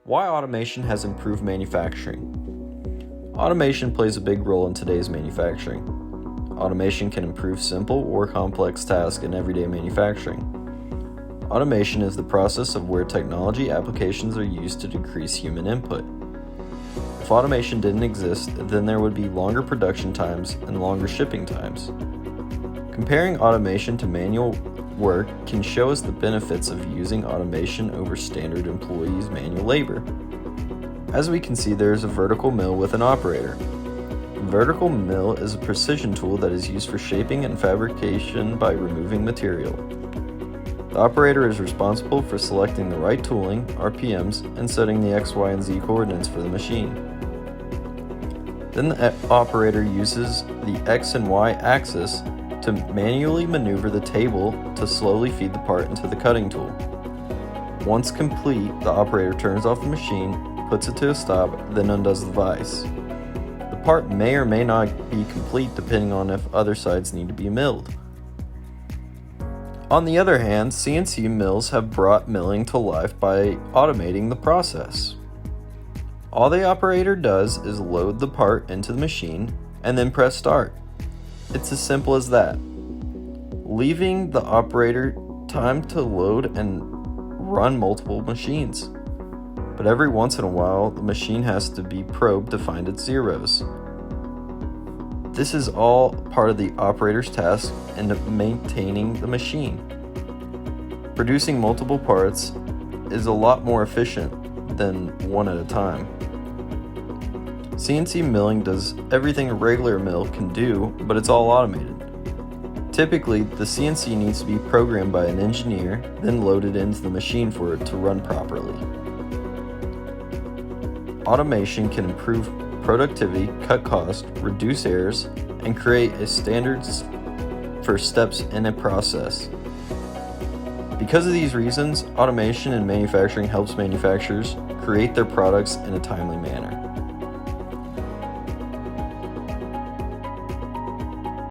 Why automation has improved manufacturing. Automation plays a big role in today's manufacturing. Automation can improve simple or complex tasks in everyday manufacturing. Automation is the process of where technology applications are used to decrease human input. If automation didn't exist, then there would be longer production times and longer shipping times. Comparing automation to manual work can show us the benefits of using automation over standard employees' manual labor. As we can see, there is a vertical mill with an operator. A vertical mill is a precision tool that is used for shaping and fabrication by removing material. The operator is responsible for selecting the right tooling, RPMs, and setting the X, Y, and Z coordinates for the machine. Then the operator uses the X and Y axis to manually maneuver the table to slowly feed the part into the cutting tool. Once complete, the operator turns off the machine, puts it to a stop, then undoes the vise. The part may or may not be complete depending on if other sides need to be milled. On the other hand, CNC mills have brought milling to life by automating the process. All the operator does is load the part into the machine and then press start. It's as simple as that, leaving the operator time to load and run multiple machines. But every once in a while, the machine has to be probed to find its zeros. This is all part of the operator's task in maintaining the machine. Producing multiple parts is a lot more efficient than one at a time. CNC milling does everything a regular mill can do, but it's all automated. Typically, the CNC needs to be programmed by an engineer, then loaded into the machine for it to run properly. Automation can improve productivity, cut costs, reduce errors, and create a standards for steps in a process. Because of these reasons, automation in manufacturing helps manufacturers create their products in a timely manner.